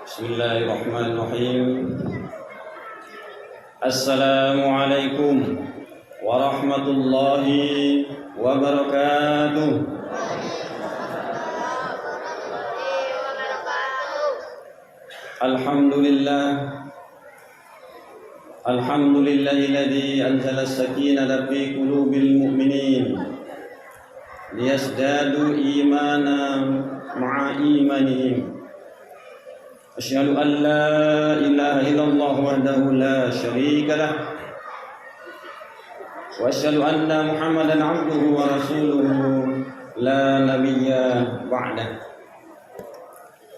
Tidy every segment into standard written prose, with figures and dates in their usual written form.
Bismillahirrahmanirrahim. Assalamualaikum warahmatullahi wabarakatuh. Alhamdulillahilladzi anzala as-sakinata fi qulubil mu'minin liyazdadu imanan ma'a imanihim. Asyhadu an la ilaha illallah wahdahu la syarika lah wa asyhadu anna Muhammadan abduhu wa rasuluhu la nabiyya ba'dah.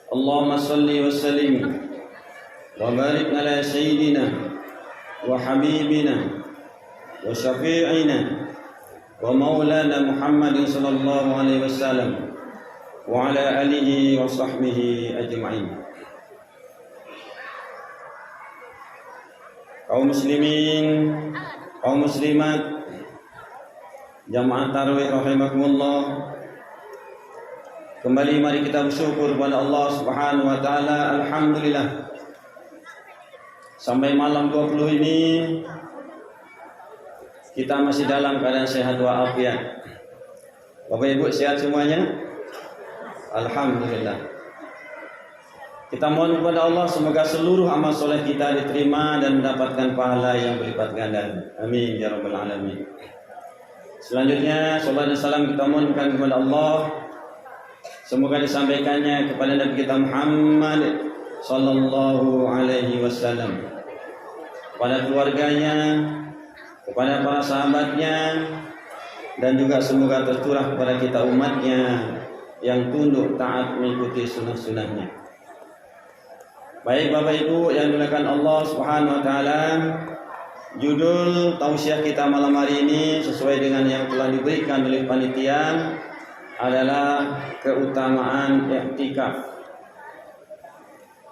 Allahumma salli wa sallim wa barik ala sayyidina wa habibina wa syafi'ina wa maulana Muhammadin sallallahu alaihi wasallam wa ala alihi wa sahbihi ajma'in. Kaum muslimin, kaum muslimat, jamaah tarawih rahimakumullah. Kembali mari kita bersyukur kepada Allah Subhanahu wa taala. Alhamdulillah. Sampai malam 20 ini kita masih dalam keadaan sehat walafiat. Bapak Ibu sehat semuanya? Alhamdulillah. Kita mohon kepada Allah semoga seluruh amal soleh kita diterima dan mendapatkan pahala yang berlipat ganda. Amin ya rabbal alamin. Selanjutnya salat dan salam kita mohonkan kepada Allah, semoga disampaikannya kepada Nabi kita Muhammad sallallahu alaihi wasallam, kepada keluarganya, kepada para sahabatnya, dan juga semoga tercurah kepada kita umatnya yang tunduk taat mengikuti sunnah-sunnahnya. Baik Bapak Ibu yang dimuliakan Allah Subhanahu wa taala, judul tausiah kita malam hari ini sesuai dengan yang telah diberikan oleh panitia adalah keutamaan i'tikaf.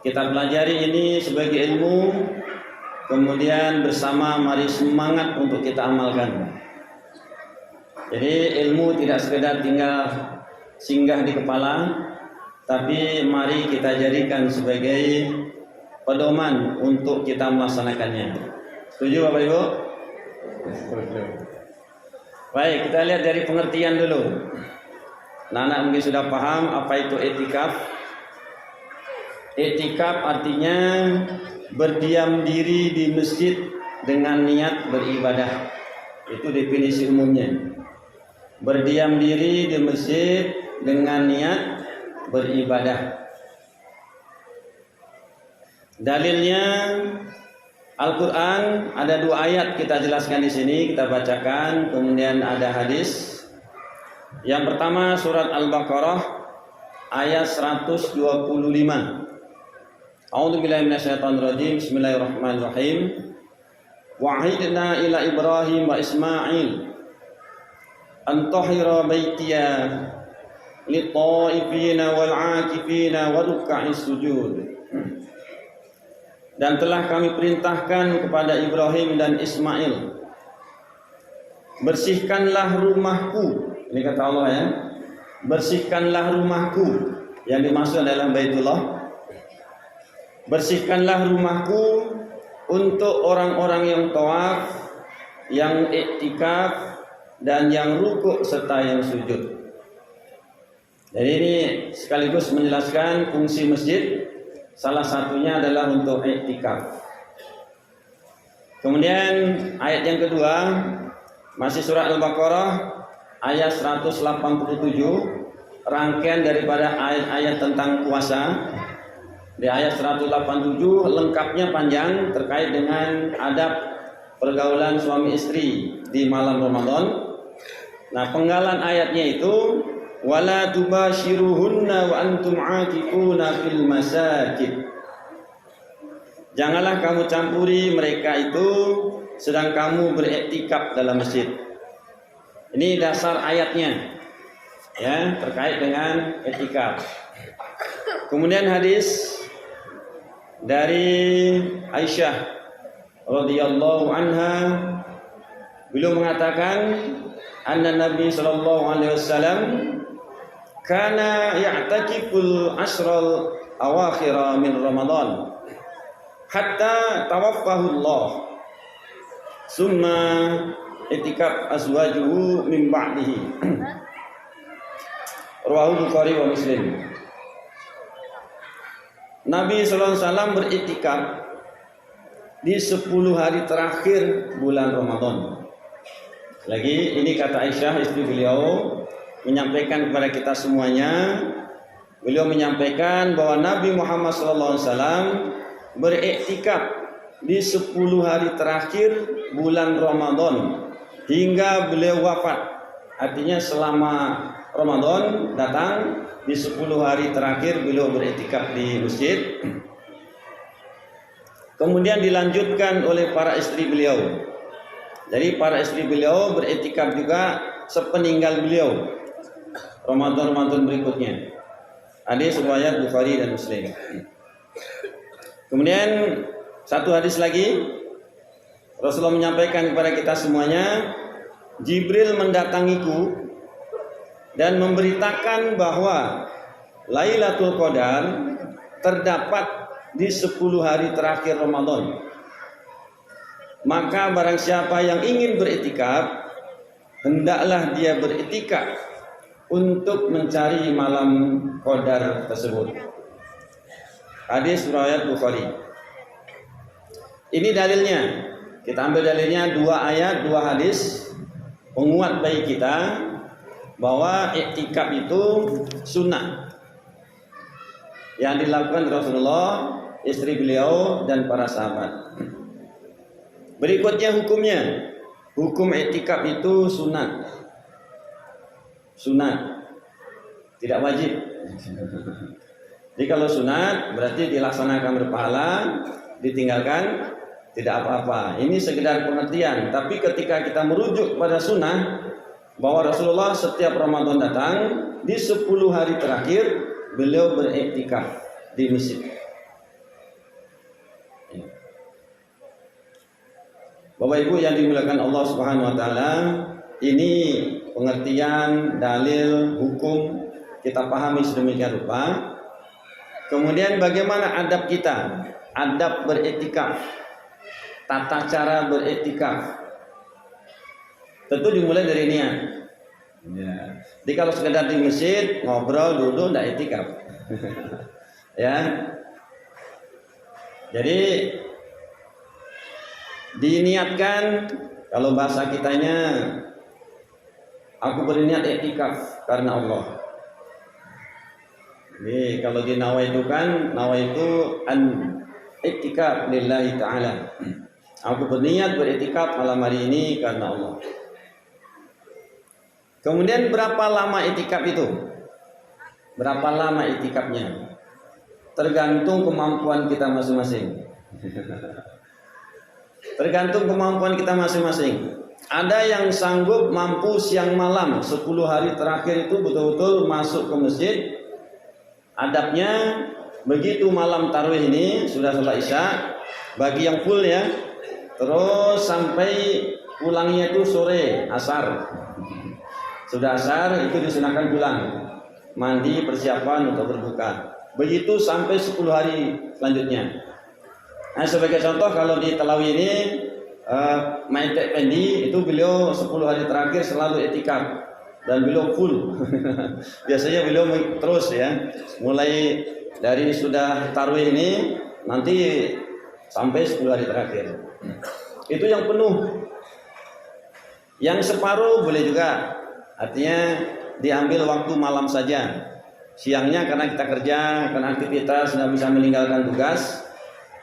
Kita pelajari ini sebagai ilmu, kemudian bersama mari semangat untuk kita amalkan. Jadi ilmu tidak sekedar tinggal singgah di kepala, tapi mari kita jadikan sebagai pedoman untuk kita melaksanakannya. Setuju Bapak Ibu? Baik, kita lihat dari pengertian dulu. Anak mungkin sudah paham apa itu i'tikaf. I'tikaf artinya berdiam diri di masjid dengan niat beribadah. Itu definisi umumnya. Berdiam diri di masjid dengan niat beribadah. Dalilnya Al-Quran, ada 2 ayat kita jelaskan di sini, kita bacakan, kemudian ada hadis. Yang pertama surat Al-Baqarah ayat 125. A'udzubillahi minasyaitonirrajim. Bismillahirrahmanirrahim. Wa'idna ila Ibrahim wa Ismail an tahira baitiya lit-ta'ifina wal-'akifina wa ruk'a'is sujud. Dan telah kami perintahkan kepada Ibrahim dan Ismail, bersihkanlah rumahku. Ini kata Allah ya, bersihkanlah rumahku. Yang dimaksud adalah Baitullah. Bersihkanlah rumahku untuk orang-orang yang tawaf, yang i'tikaf, dan yang rukuk serta yang sujud. Jadi ini sekaligus menjelaskan fungsi masjid. Salah satunya adalah untuk i'tikaf. Kemudian ayat yang kedua masih surat Al-Baqarah ayat 187, rangkaian daripada ayat-ayat tentang puasa. Di ayat 187 lengkapnya panjang terkait dengan adab pergaulan suami istri di malam Ramadan. Nah, penggalan ayatnya itu wala tubashiruhunna wa antum 'akifuna fil masajid. Janganlah kamu campuri mereka itu sedang kamu beriktikaf dalam masjid. Ini dasar ayatnya ya, terkait dengan iktikaf. Kemudian hadis dari Aisyah radhiyallahu anha, beliau mengatakan anna Nabi sallallahu alaihi wasallam kana ya'takiful ashral awakhira min Ramadan hatta tawaffahu Allah summa itikaf azwajuhu min ba'dihi. Rawahu Bukhari wa Muslim. Nabi sallallahu alaihi wasallam beritikaf di 10 hari terakhir bulan Ramadan. Lagi ini kata Aisyah istri beliau menyampaikan kepada kita semuanya. Beliau menyampaikan bahwa Nabi Muhammad sallallahu alaihi wasallam beriktikaf di 10 hari terakhir bulan Ramadan hingga beliau wafat. Artinya selama Ramadan datang, di 10 hari terakhir beliau beriktikaf di masjid. Kemudian dilanjutkan oleh para istri beliau. Jadi para istri beliau beriktikaf juga sepeninggal beliau Ramadan berikutnya. Hadis riwayat Bukhari dan Muslim. Kemudian satu hadis lagi, Rasulullah menyampaikan kepada kita semuanya, Jibril mendatangiku dan memberitakan bahwa Lailatul Qadar terdapat di 10 hari terakhir Ramadan. Maka barang siapa yang ingin beriktikaf, hendaklah dia beriktikaf untuk mencari malam Qadar tersebut. Hadis riwayat Bukhari. Ini dalilnya. Kita ambil dalilnya 2 ayat, 2 hadis penguat bagi kita bahwa iktikaf itu sunnah yang dilakukan Rasulullah, istri beliau dan para sahabat. Berikutnya hukumnya. Hukum iktikaf itu sunat. Sunat, tidak wajib. Jadi kalau sunat berarti dilaksanakan berpahala, ditinggalkan tidak apa-apa. Ini sekedar pengertian. Tapi ketika kita merujuk pada sunnah, bahwa Rasulullah setiap Ramadan datang di 10 hari terakhir beliau beriktikaf di masjid. Bapak Ibu yang dimuliakan Allah Subhanahu wa taala, ini pengertian dalil hukum kita pahami sedemikian rupa. Kemudian bagaimana adab kita? Adab beriktikaf. Tata cara beriktikaf. Tentu dimulai dari niat. Ya. Jadi kalau sekedar di masjid ngobrol duduk tidak iktikaf. Ya. Jadi diniatkan, kalau bahasa kitanya, aku berniat iktikaf karena Allah. Jadi kalau di nawaitu an iktikaf lillahi ta'ala. Aku berniat beriktikaf malam hari ini karena Allah. Kemudian berapa lama iktikaf itu? Berapa lama iktikafnya? Tergantung kemampuan kita masing-masing. Tergantung kemampuan kita masing-masing. Ada yang sanggup mampu siang malam 10 hari terakhir itu betul-betul masuk ke masjid. Adabnya begitu malam tarawih ini sudah sholat isya, bagi yang full ya, terus sampai pulangnya itu sore asar. Sudah asar itu disunahkan pulang, mandi persiapan untuk berbuka. Begitu sampai 10 hari selanjutnya. Nah, sebagai contoh kalau di Talawi ini Maitek Pendi itu beliau 10 hari terakhir selalu iktikaf dan beliau full. Biasanya beliau terus ya, mulai dari sudah tarawih ini nanti sampai 10 hari terakhir. Itu yang penuh. Yang separuh boleh juga. Artinya diambil waktu malam saja. Siangnya karena kita kerja, karena aktivitas tidak bisa meninggalkan tugas.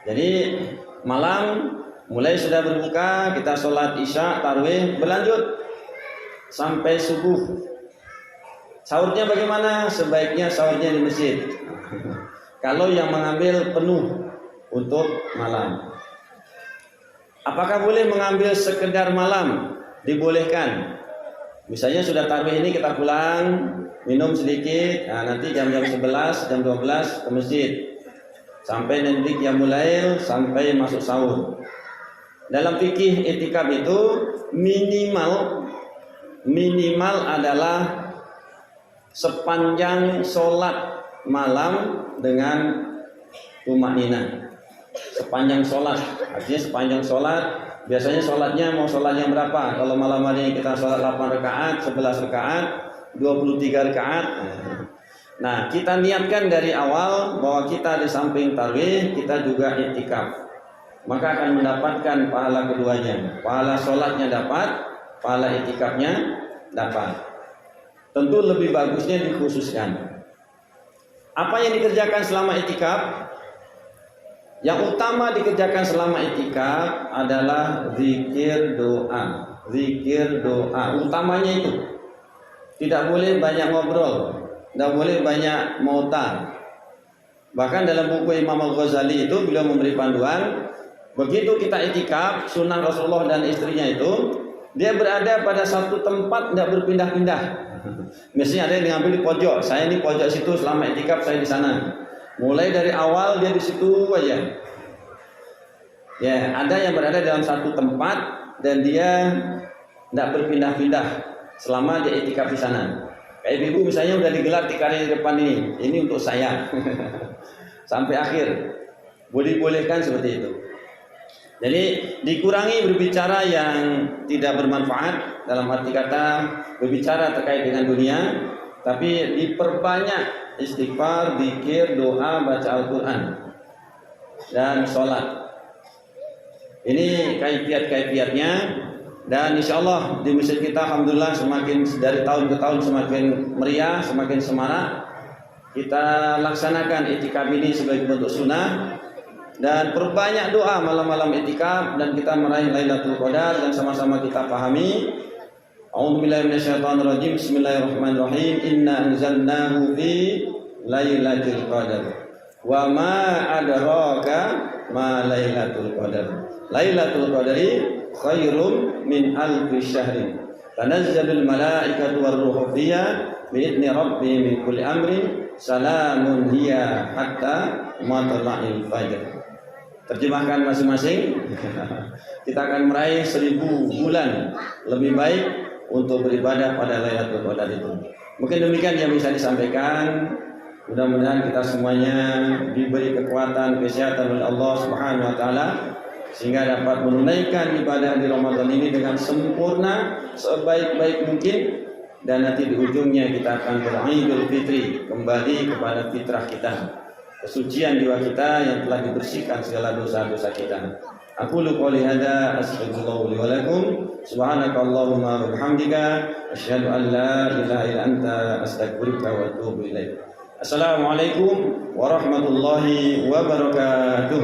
Jadi malam mulai sudah berbuka, kita sholat isya, tarawih, berlanjut sampai subuh. Sahurnya bagaimana? Sebaiknya sahurnya di masjid. Kalau yang mengambil penuh untuk malam. Apakah boleh mengambil sekedar malam? Dibolehkan. Misalnya sudah tarawih ini kita pulang, minum sedikit, nah nanti jam-jam 11, jam 12 ke masjid. Sampai nanti qiyamul lail, sampai masuk sahur. Dalam fikih iktikaf itu minimal adalah sepanjang sholat malam dengan tumakninah. Sepanjang sholat, artinya sepanjang sholat. Biasanya sholatnya mau sholat yang berapa? Kalau malam hari kita sholat 8 rakaat, 11 rakaat, 23 rakaat. Nah, kita niatkan dari awal bahwa kita di samping tarawih, kita juga i'tikaf. Maka akan mendapatkan pahala keduanya. Pahala sholatnya dapat, pahala i'tikafnya dapat. Tentu lebih bagusnya dikhususkan. Apa yang dikerjakan selama i'tikaf? Yang utama dikerjakan selama i'tikaf adalah zikir doa. Zikir doa, utamanya itu. Tidak boleh banyak ngobrol, tidak boleh banyak mautan. Bahkan dalam buku Imam Al-Ghazali itu beliau memberi panduan, begitu kita i'tikaf, sunnah Rasulullah dan istrinya itu, dia berada pada satu tempat, tidak berpindah-pindah. Misalnya ada yang diambil di pojok, saya di pojok situ selama i'tikaf, saya di sana. Mulai dari awal dia di situ aja. Ya, ada yang berada dalam satu tempat dan dia tidak berpindah-pindah selama dia i'tikaf di sana. Kayak ibu misalnya udah digelar tikar di depan ini untuk saya. Sampai akhir. Boleh-bolehkan seperti itu. Jadi dikurangi berbicara yang tidak bermanfaat, dalam arti kata berbicara terkait dengan dunia, tapi diperbanyak istighfar, zikir, doa, baca Al-Quran dan sholat. Ini kaifiat-kaifiatnya. Dan insya Allah di masjid kita alhamdulillah semakin dari tahun ke tahun semakin meriah, semakin semarak. Kita laksanakan i'tikaf ini sebagai bentuk sunnah. Dan perbanyak doa malam-malam i'tikaf, dan kita meraih Lailatul Qadar, dan sama-sama kita pahami. A'udzubillahi minasyaitonirrajim. Bismillahirrahmanirrahim. Inna anzalnahu fi Lailatul Qadar. Wa ma adraka ma Lailatul Qadar. Lailatul Qadari khairum min alfi syahrin. Tanazzalul malaikatu warruhu fiha biidzni rabbihim min kulli amrin. Salamun hiya hatta matla'il fajr. Terjemahkan masing-masing. Kita akan meraih 1000 bulan lebih baik untuk beribadah pada Lailatul Qadar itu. Mungkin demikian yang bisa disampaikan. Mudah-mudahan kita semuanya diberi kekuatan, kesehatan oleh Allah Subhanahu wa taala sehingga dapat menunaikan ibadah di Ramadan ini dengan sempurna, sebaik-baik mungkin, dan nanti di ujungnya kita akan beridul fitri, kembali kepada fitrah kita, kesucian jiwa kita yang telah dibersihkan segala dosa-dosa kita. Aqulu qouli hadza astaghfirullah li wa lakum. Subhanakallahumma wa bihamdika asyhadu an la ilaha illa anta astaghfiruka wa atubu ilaik. Assalamualaikum warahmatullahi wabarakatuh.